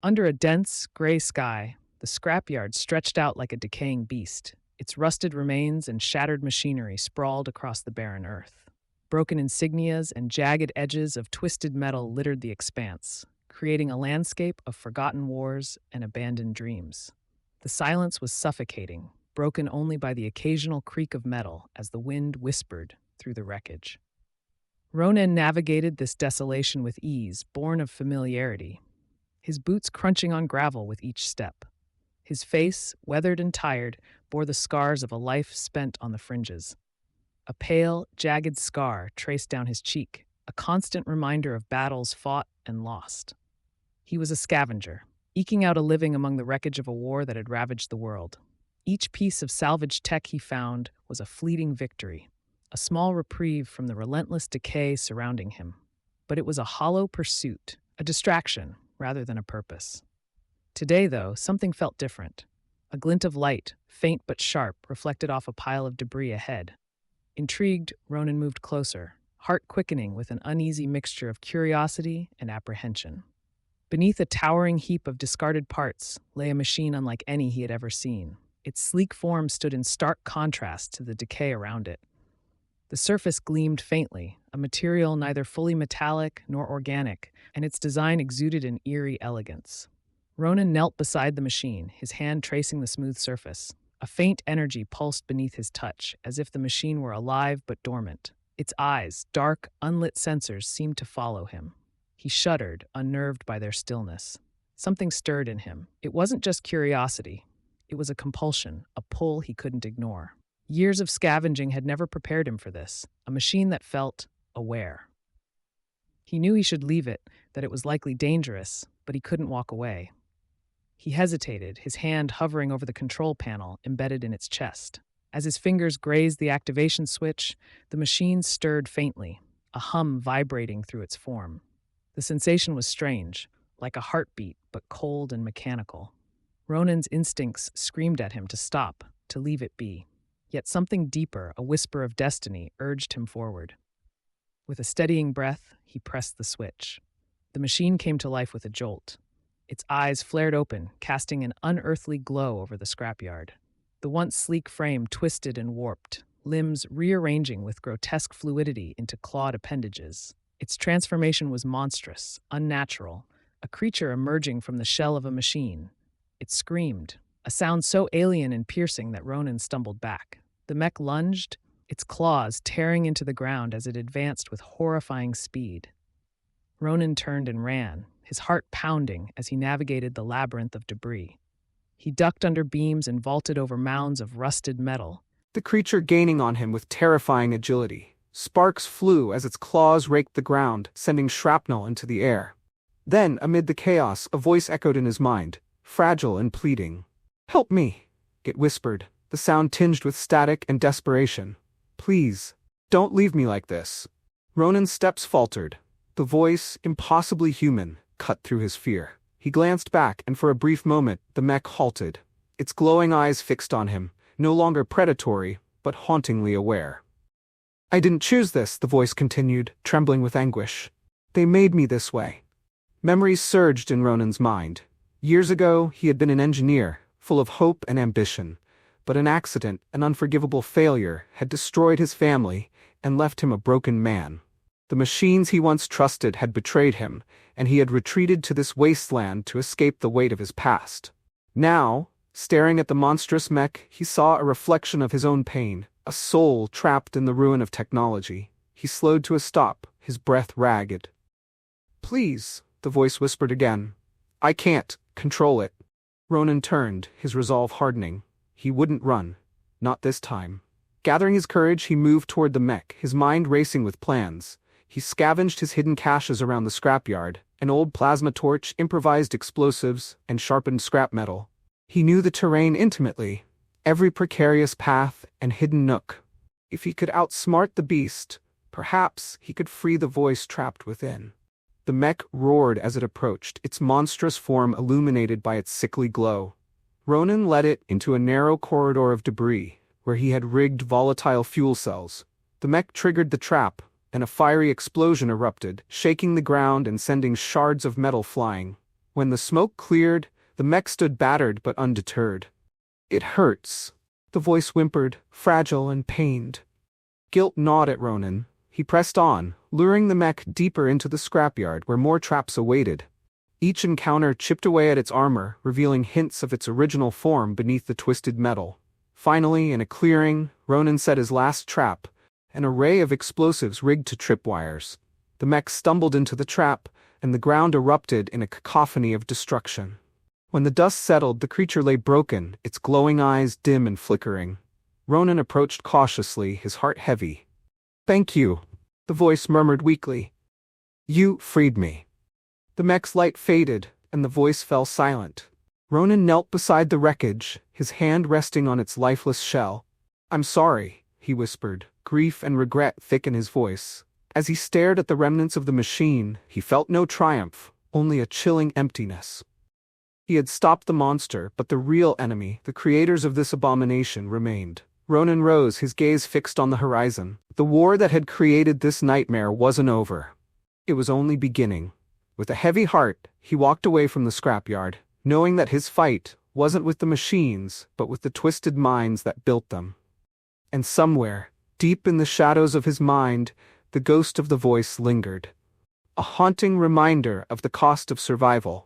Under a dense, gray sky, the scrapyard stretched out like a decaying beast, its rusted remains and shattered machinery sprawled across the barren earth. Broken insignias and jagged edges of twisted metal littered the expanse, creating a landscape of forgotten wars and abandoned dreams. The silence was suffocating, broken only by the occasional creak of metal as the wind whispered through the wreckage. Ronan navigated this desolation with ease, born of familiarity, his boots crunching on gravel with each step. His face, weathered and tired, bore the scars of a life spent on the fringes. A pale, jagged scar traced down his cheek, a constant reminder of battles fought and lost. He was a scavenger, eking out a living among the wreckage of a war that had ravaged the world. Each piece of salvaged tech he found was a fleeting victory, a small reprieve from the relentless decay surrounding him. But it was a hollow pursuit, a distraction rather than a purpose. Today, though, something felt different. A glint of light, faint but sharp, reflected off a pile of debris ahead. Intrigued, Ronan moved closer, heart quickening with an uneasy mixture of curiosity and apprehension. Beneath a towering heap of discarded parts lay a machine unlike any he had ever seen. Its sleek form stood in stark contrast to the decay around it. The surface gleamed faintly, a material neither fully metallic nor organic, and its design exuded an eerie elegance. Ronan knelt beside the machine, his hand tracing the smooth surface. A faint energy pulsed beneath his touch, as if the machine were alive but dormant. Its eyes, dark, unlit sensors, seemed to follow him. He shuddered, unnerved by their stillness. Something stirred in him. It wasn't just curiosity. It was a compulsion, a pull he couldn't ignore. Years of scavenging had never prepared him for this, a machine that felt aware. He knew he should leave it, that it was likely dangerous, but he couldn't walk away. He hesitated, his hand hovering over the control panel embedded in its chest. As his fingers grazed the activation switch, the machine stirred faintly, a hum vibrating through its form. The sensation was strange, like a heartbeat, but cold and mechanical. Ronan's instincts screamed at him to stop, to leave it be. Yet something deeper, a whisper of destiny, urged him forward. With a steadying breath, he pressed the switch. The machine came to life with a jolt. Its eyes flared open, casting an unearthly glow over the scrapyard. The once sleek frame twisted and warped, limbs rearranging with grotesque fluidity into clawed appendages. Its transformation was monstrous, unnatural, a creature emerging from the shell of a machine. It screamed, a sound so alien and piercing that Ronan stumbled back. The mech lunged, its claws tearing into the ground as it advanced with horrifying speed. Ronan turned and ran, his heart pounding as he navigated the labyrinth of debris. He ducked under beams and vaulted over mounds of rusted metal, the creature gaining on him with terrifying agility. Sparks flew as its claws raked the ground, sending shrapnel into the air. Then, amid the chaos, a voice echoed in his mind, fragile and pleading. "Help me," it whispered, the sound tinged with static and desperation. "Please, don't leave me like this." Ronan's steps faltered. The voice, impossibly human, cut through his fear. He glanced back, and for a brief moment, the mech halted, its glowing eyes fixed on him, no longer predatory, but hauntingly aware. "I didn't choose this," the voice continued, trembling with anguish. "They made me this way." Memories surged in Ronan's mind. Years ago, he had been an engineer, full of hope and ambition, but an accident, an unforgivable failure, had destroyed his family and left him a broken man. The machines he once trusted had betrayed him, and he had retreated to this wasteland to escape the weight of his past. Now, staring at the monstrous mech, he saw a reflection of his own pain, a soul trapped in the ruin of technology. He slowed to a stop, his breath ragged. "Please," the voice whispered again. "I can't control it." Ronan turned, his resolve hardening. He wouldn't run. Not this time. Gathering his courage, he moved toward the mech, his mind racing with plans. He scavenged his hidden caches around the scrapyard, an old plasma torch, improvised explosives, and sharpened scrap metal. He knew the terrain intimately, every precarious path and hidden nook. If he could outsmart the beast, perhaps he could free the voice trapped within. The mech roared as it approached, its monstrous form illuminated by its sickly glow. Ronan led it into a narrow corridor of debris, where he had rigged volatile fuel cells. The mech triggered the trap, and a fiery explosion erupted, shaking the ground and sending shards of metal flying. When the smoke cleared, the mech stood battered but undeterred. "It hurts," the voice whimpered, fragile and pained. Guilt gnawed at Ronan. He pressed on, luring the mech deeper into the scrapyard where more traps awaited. Each encounter chipped away at its armor, revealing hints of its original form beneath the twisted metal. Finally, in a clearing, Ronan set his last trap, an array of explosives rigged to tripwires. The mech stumbled into the trap, and the ground erupted in a cacophony of destruction. When the dust settled, the creature lay broken, its glowing eyes dim and flickering. Ronan approached cautiously, his heart heavy. "Thank you," the voice murmured weakly. "You freed me." The mech's light faded, and the voice fell silent. Ronan knelt beside the wreckage, his hand resting on its lifeless shell. "I'm sorry," he whispered, grief and regret thick in his voice. As he stared at the remnants of the machine, he felt no triumph, only a chilling emptiness. He had stopped the monster, but the real enemy, the creators of this abomination, remained. Ronan rose, his gaze fixed on the horizon. The war that had created this nightmare wasn't over. It was only beginning. With a heavy heart, he walked away from the scrapyard, knowing that his fight wasn't with the machines, but with the twisted minds that built them. And somewhere, deep in the shadows of his mind, the ghost of the voice lingered. A haunting reminder of the cost of survival.